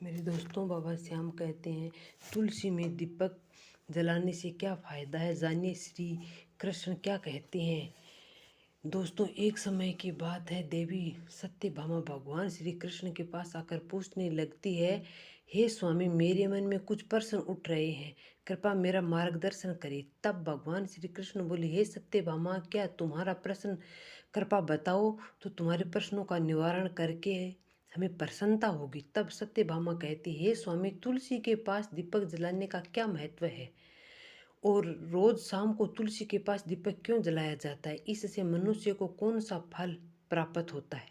मेरे दोस्तों, बाबा श्याम कहते हैं तुलसी में दीपक जलाने से क्या फायदा है, जानिए श्री कृष्ण क्या कहते हैं। दोस्तों, एक समय की बात है, देवी सत्यभामा भगवान श्री कृष्ण के पास आकर पूछने लगती है, हे स्वामी, मेरे मन में कुछ प्रश्न उठ रहे हैं, कृपया मेरा मार्गदर्शन करें। तब भगवान श्री कृष्ण बोले, हे सत्यभामा, क्या तुम्हारा प्रश्न, कृपया बताओ, तो तुम्हारे प्रश्नों का निवारण करके हमें प्रसन्नता होगी। तब सत्यभामा कहती, हे स्वामी, तुलसी के पास दीपक जलाने का क्या महत्व है और रोज शाम को तुलसी के पास दीपक क्यों जलाया जाता है, इससे मनुष्य को कौन सा फल प्राप्त होता है,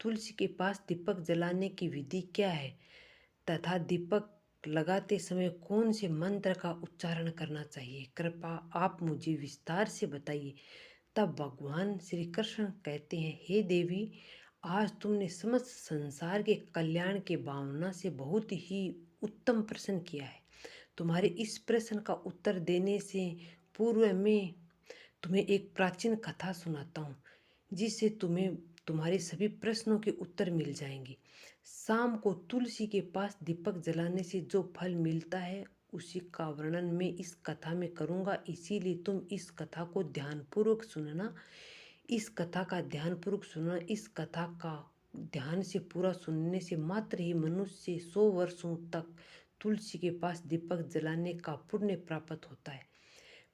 तुलसी के पास दीपक जलाने की विधि क्या है तथा दीपक लगाते समय कौन से मंत्र का उच्चारण करना चाहिए, कृपया आप मुझे विस्तार से बताइए। तब भगवान श्री कृष्ण कहते हैं, हे देवी, आज तुमने समस्त संसार के कल्याण के भावना से बहुत ही उत्तम प्रश्न किया है। तुम्हारे इस प्रश्न का उत्तर देने से पूर्व में तुम्हें एक प्राचीन कथा सुनाता हूँ, जिससे तुम्हें तुम्हारे सभी प्रश्नों के उत्तर मिल जाएंगे। शाम को तुलसी के पास दीपक जलाने से जो फल मिलता है, उसी का वर्णन मैं इस कथा में करूँगा, इसीलिए तुम इस कथा को ध्यानपूर्वक सुनना। इस कथा का ध्यानपूर्वक सुनना। इस कथा का ध्यान से पूरा सुनने से मात्र ही मनुष्य 100 वर्षों तक तुलसी के पास दीपक जलाने का पुण्य प्राप्त होता है।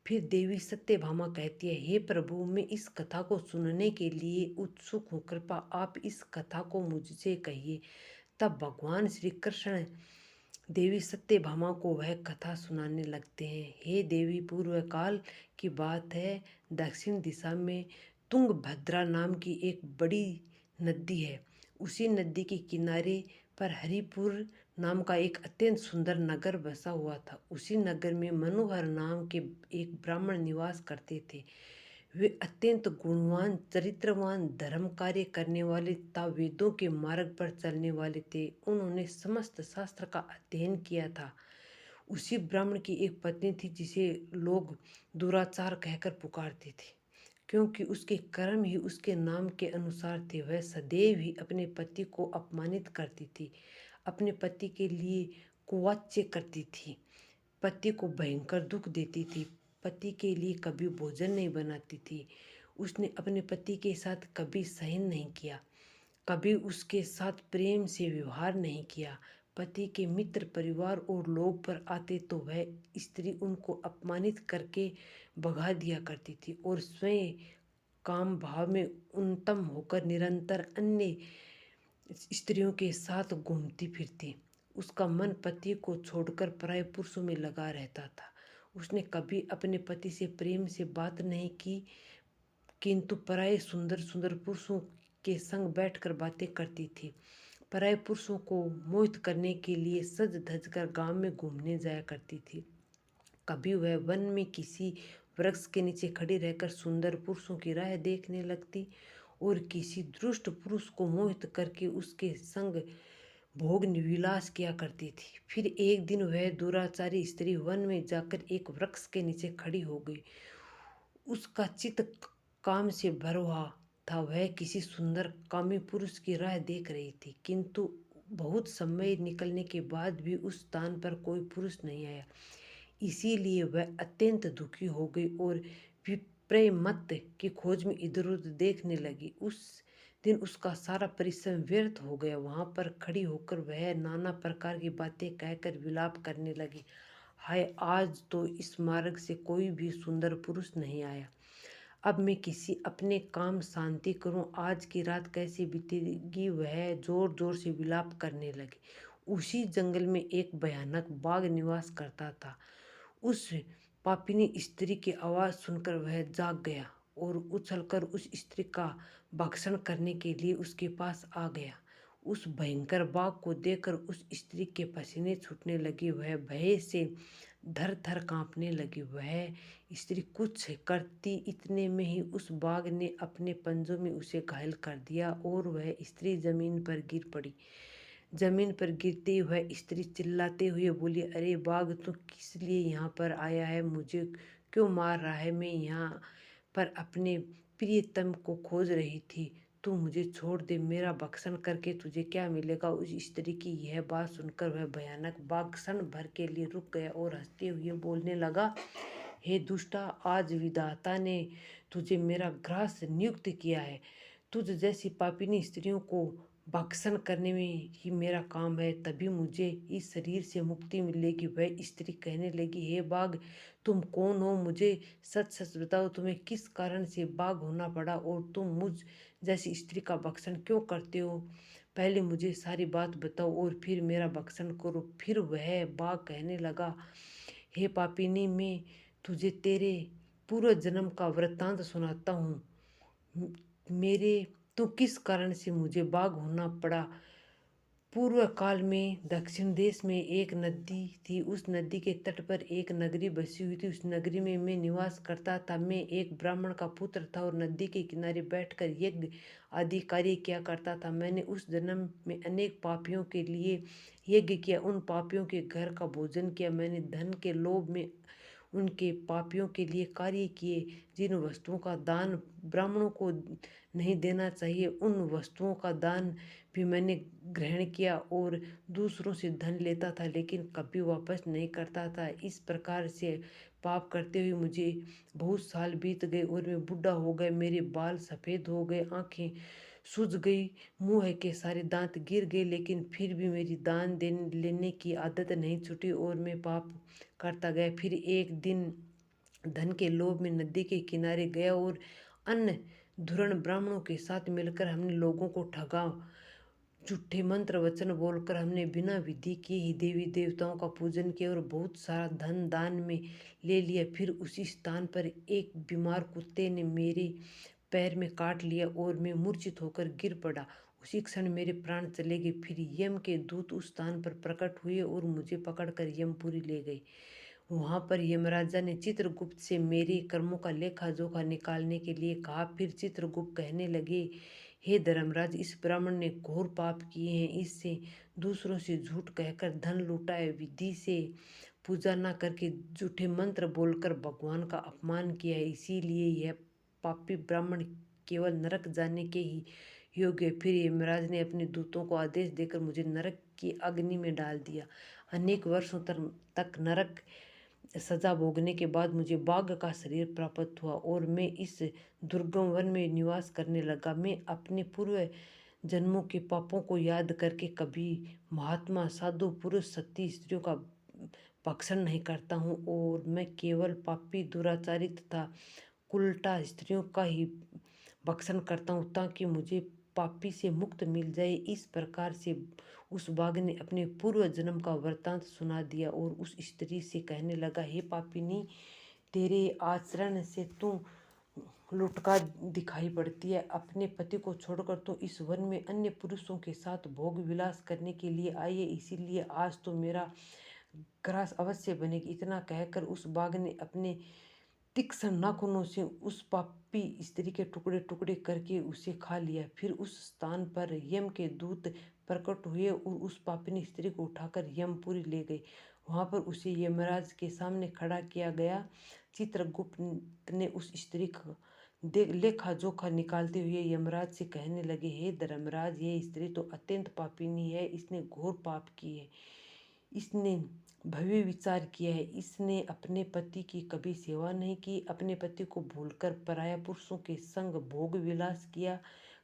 फिर देवी सत्यभामा कहती है, हे प्रभु, मैं इस कथा को सुनने के लिए उत्सुक हूँ, कृपया आप इस कथा को मुझसे कहिए। तब भगवान श्री कृष्ण देवी सत्यभामा को वह कथा सुनाने लगते हैं। हे देवी, पूर्व काल की बात है, दक्षिण दिशा में तुंगभद्रा नाम की एक बड़ी नदी है। उसी नदी के किनारे पर हरिपुर नाम का एक अत्यंत सुंदर नगर बसा हुआ था। उसी नगर में मनोहर नाम के एक ब्राह्मण निवास करते थे। वे अत्यंत गुणवान, चरित्रवान, धर्म कार्य करने वाले तथा वेदों के मार्ग पर चलने वाले थे। उन्होंने समस्त शास्त्र का अध्ययन किया था। उसी ब्राह्मण की एक पत्नी थी, जिसे लोग दुराचार कहकर पुकारते थे, क्योंकि उसके कर्म ही उसके नाम के अनुसार थे। वह सदैव ही अपने पति को अपमानित करती थी, अपने पति के लिए कुवाच्य करती थी, पति को भयंकर दुख देती थी, पति के लिए कभी भोजन नहीं बनाती थी। उसने अपने पति के साथ कभी सहन नहीं किया, कभी उसके साथ प्रेम से व्यवहार नहीं किया। पति के मित्र, परिवार और लोग पर आते तो वह स्त्री उनको अपमानित करके भगा दिया करती थी और स्वयं काम भाव में उन्मत्त होकर निरंतर अन्य स्त्रियों के साथ घूमती फिरती। उसका मन पति को छोड़कर पराये पुरुषों में लगा रहता था। उसने कभी अपने पति से प्रेम से बात नहीं की, किंतु पराये सुंदर सुंदर पुरुषों के संग बैठकर बातें करती थी। पराये पुरुषों को मोहित करने के लिए सज धज कर गाँव में घूमने जाया करती थी। कभी वह वन में किसी वृक्ष के नीचे खड़ी रहकर सुंदर पुरुषों की राह देखने लगती और किसी दुष्ट पुरुष को मोहित करके उसके संग भोग विलास किया करती थी। फिर एक दिन वह दुराचारी स्त्री वन में जाकर एक वृक्ष के नीचे खड़ी हो गई। उसका चित्त काम से भरा हुआ था। वह किसी सुंदर कामी पुरुष की राह देख रही थी, किंतु बहुत समय निकलने के बाद भी उस स्थान पर कोई पुरुष नहीं आया। इसीलिए वह अत्यंत दुखी हो गई और विपर्य मत की खोज में इधर उधर देखने लगी। उस दिन उसका सारा परिश्रम व्यर्थ हो गया। वहां पर खड़ी होकर वह नाना प्रकार की बातें कहकर विलाप करने लगी। हाय, आज तो इस मार्ग से कोई भी सुंदर पुरुष नहीं आया। अब मैं किसी अपने काम शांति करूं, आज की रात कैसे बीतेगी, वह जोर जोर से विलाप करने लगी। उसी जंगल में एक भयानक बाघ निवास करता था। उस पापिनी स्त्री की आवाज़ सुनकर वह जाग गया और उछलकर उस स्त्री का भक्षण करने के लिए उसके पास आ गया। उस भयंकर बाघ को देखकर उस स्त्री के पसीने छूटने लगे। वह भय से धर धर कांपने लगी। वह स्त्री कुछ करती इतने में ही उस बाघ ने अपने पंजों में उसे घायल कर दिया और वह स्त्री जमीन पर गिर पड़ी। जमीन पर गिरते ही वह स्त्री चिल्लाते हुए बोली, अरे बाघ, तू किस लिए यहाँ पर आया है, मुझे क्यों मार रहा है? मैं यहाँ पर अपने प्रियतम को खोज रही थी, तू मुझे छोड़ दे, मेरा भक्षण करके तुझे क्या मिलेगा। उस स्त्री की यह बात सुनकर वह भयानक बाघ क्षण भर के लिए रुक गया और हंसते हुए बोलने लगा, हे दुष्टा, आज विधाता ने तुझे मेरा ग्रास नियुक्त किया है। तुझ जैसी पापिनी स्त्रियों को भक्षण करने में ही मेरा काम है, तभी मुझे इस शरीर से मुक्ति मिलेगी। वह स्त्री कहने लगी, हे बाघ, तुम कौन हो? मुझे सच सच बताओ, तुम्हें किस कारण से बाघ होना पड़ा और तुम मुझ जैसी स्त्री का भक्षण क्यों करते हो? पहले मुझे सारी बात बताओ और फिर मेरा भक्षण करो। फिर वह बाघ कहने लगा, हे पापिनी, मैं तुझे तेरे पूर्व जन्म का वृत्तांत सुनाता हूँ। मेरे तो किस कारण से मुझे बाघ होना पड़ा। पूर्व काल में दक्षिण देश में एक नदी थी। उस नदी के तट पर एक नगरी बसी हुई थी। उस नगरी में मैं निवास करता था। मैं एक ब्राह्मण का पुत्र था और नदी के किनारे बैठकर यज्ञ आदि कार्य किया करता था। मैंने उस जन्म में अनेक पापियों के लिए यज्ञ किया, उन पापियों के घर का भोजन किया। मैंने धन के लोभ में उनके पापियों के लिए कार्य किए। जिन वस्तुओं का दान ब्राह्मणों को नहीं देना चाहिए, उन वस्तुओं का दान भी मैंने ग्रहण किया और दूसरों से धन लेता था, लेकिन कभी वापस नहीं करता था। इस प्रकार से पाप करते हुए मुझे बहुत साल बीत गए और मैं बूढ़ा हो गया। मेरे बाल सफ़ेद हो गए, आंखें सूज गई, मुंह के सारे दांत गिर गए, लेकिन फिर भी मेरी दान देने लेने की आदत नहीं छूटी और मैं पाप करता गया। फिर एक दिन धन के लोभ में नदी के किनारे गया और अन्य धुरण ब्राह्मणों के साथ मिलकर हमने लोगों को ठगा। झूठे मंत्र वचन बोलकर हमने बिना विधि के ही देवी देवताओं का पूजन किया और बहुत सारा धन दान में ले लिया। फिर उसी स्थान पर एक बीमार कुत्ते ने मेरे पैर में काट लिया और मैं मूर्छित होकर गिर पड़ा। उसी क्षण मेरे प्राण चले गए। फिर यम के दूत उस स्थान पर प्रकट हुए और मुझे पकड़कर यमपुरी ले गए। वहां पर यमराजा ने चित्रगुप्त से मेरे कर्मों का लेखा जोखा निकालने के लिए कहा। फिर चित्रगुप्त कहने लगे, हे धर्मराज, इस ब्राह्मण ने घोर पाप किए हैं। इससे दूसरों से झूठ कहकर धन लूटा है, विधि से पूजा न करके झूठे मंत्र बोलकर भगवान का अपमान किया है। इसीलिए यह पापी ब्राह्मण केवल नरक जाने के ही योग्य है। फिर यमराज ने अपने दूतों को आदेश देकर मुझे नरक की अग्नि में डाल दिया। अनेक वर्षों तक नरक सजा भोगने के बाद मुझे बाघ का शरीर प्राप्त हुआ और मैं इस दुर्गम वन में निवास करने लगा। मैं अपने पूर्व जन्मों के पापों को याद करके कभी महात्मा, साधु पुरुष, सती स्त्रियों का भक्षण नहीं करता हूँ और मैं केवल पापी, दुराचारी तथा उल्टा स्त्रियों का ही भक्षण करता हूँ ताकि मुझे पापी से मुक्त मिल जाए। इस प्रकार से उस बाघ ने अपने पूर्व जन्म का वृत्तांत सुना दिया और उस स्त्री से कहने लगा, हे पापिनी, तेरे आचरण से तू लुटका दिखाई पड़ती है। अपने पति को छोड़कर तो इस वन में अन्य पुरुषों के साथ भोग विलास करने के लिए आई है, इसीलिए आज तो मेरा ग्रास अवश्य बनेगी। इतना कहकर उस बाघ ने अपने तीक्ष्ण नाखूनों से उस पापी स्त्री के टुकड़े टुकड़े करके उसे खा लिया। फिर उस स्थान पर यम के दूत प्रकट हुए और उस पापिनी स्त्री को उठाकर यमपुरी ले गए। वहां पर उसे यमराज के सामने खड़ा किया गया। चित्रगुप्त ने उस स्त्री का लेखा जोखा निकालते हुए यमराज से कहने लगे, हे धर्मराज, यह स्त्री तो अत्यंत पापिनी है। इसने घोर पाप किए है, इसने भव्य विचार किया है। इसने अपने पति की कभी सेवा नहीं की, अपने पति को भूलकर पराया पुरुषों के संग भोग विलास किया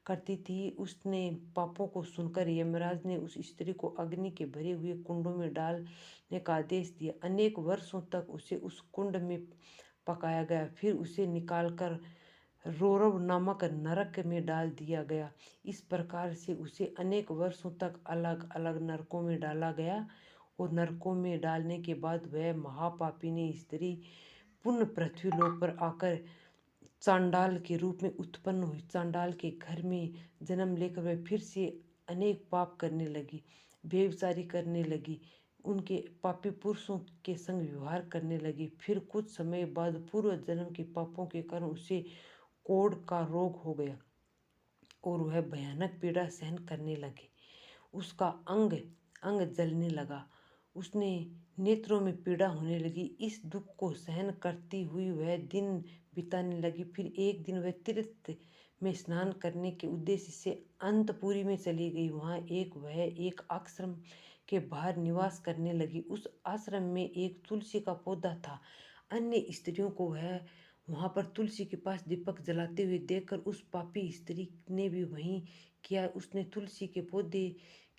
करती थी। उसने पापों को सुनकर यमराज ने उस स्त्री को अग्नि के भरे हुए कुंडों में डालने का आदेश दिया। अनेक वर्षों तक उसे उस कुंड में पकाया गया। फिर उसे निकालकर रौरव नामक नरक में डाल दिया गया। इस प्रकार से उसे अनेक वर्षों तक अलग अलग नरकों में डाला गया और नरकों में डालने के बाद वह महापापिनी स्त्री पुनः पृथ्वी लोक पर आकर चांडाल के रूप में उत्पन्न हुई। चांडाल के घर में जन्म लेकर वह फिर से अनेक पाप करने लगी, बेविचारी करने लगी, उनके पापी पुरुषों के संग व्यवहार करने लगी। फिर कुछ समय बाद पूर्व जन्म के पापों के कारण उसे कोढ़ का रोग हो गया और वह भयानक पीड़ा सहन करने लगी। उसका अंग अंग जलने लगा, उसने नेत्रों में पीड़ा होने लगी। इस दुख को सहन करती हुई वह दिन बिताने लगी। फिर एक दिन वह तीर्थ में स्नान करने के उद्देश्य से अंतपुरी में चली गई। वहाँ वह एक आश्रम के बाहर निवास करने लगी। उस आश्रम में एक तुलसी का पौधा था। अन्य स्त्रियों को वह वहाँ पर तुलसी के पास दीपक जलाते हुए देखकर उस पापी स्त्री ने भी वहीं किया। उसने तुलसी के पौधे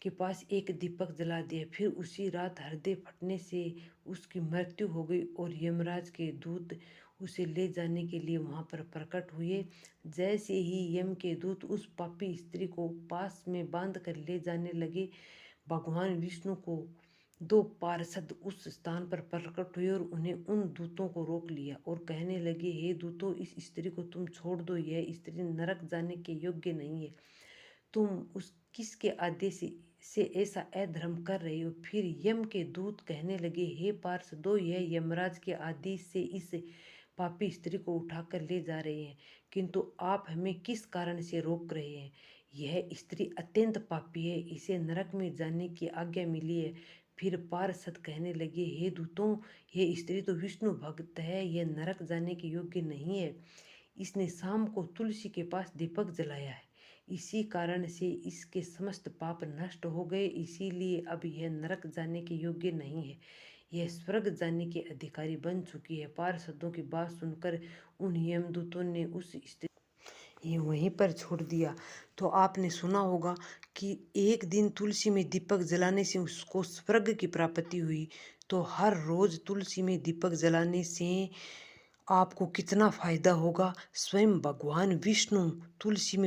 के पास एक दीपक जला दिया। फिर उसी रात हृदय फटने से उसकी मृत्यु हो गई और यमराज के दूत उसे ले जाने के लिए वहाँ पर प्रकट हुए। जैसे ही यम के दूत उस पापी स्त्री को पास में बांध कर ले जाने लगे, भगवान विष्णु को दो पार्षद उस स्थान पर प्रकट हुए और उन्हें उन दूतों को रोक लिया और कहने लगे, हे दूतों, इस स्त्री को तुम छोड़ दो। यह स्त्री नरक जाने के योग्य नहीं है। तुम उस किसके आदेश से ऐसा अधर्म कर रहे हो? फिर यम के दूत कहने लगे, हे पार्षदों, यह यमराज के आदेश से इस पापी स्त्री को उठाकर ले जा रहे हैं, किंतु आप हमें किस कारण से रोक रहे हैं? यह स्त्री अत्यंत पापी है, इसे नरक में जाने की आज्ञा मिली है। फिर पार्षद कहने लगे, हे दूतों, यह स्त्री तो विष्णु भक्त है, यह नरक जाने के योग्य नहीं है। इसने शाम को तुलसी के पास दीपक जलाया है, इसी कारण से इसके समस्त पाप नष्ट हो गए, इसीलिए अब यह नरक जाने के योग्य नहीं है, यह स्वर्ग जाने की अधिकारी बन चुकी है। पार्षदों की बात सुनकर उन यमदूतों ने उस स्त्री ये वहीं पर छोड़ दिया। तो आपने सुना होगा कि एक दिन तुलसी में दीपक जलाने से उसको स्वर्ग की प्राप्ति हुई। तो हर रोज तुलसी में दीपक जलाने से आपको कितना फायदा होगा। स्वयं भगवान विष्णु तुलसी में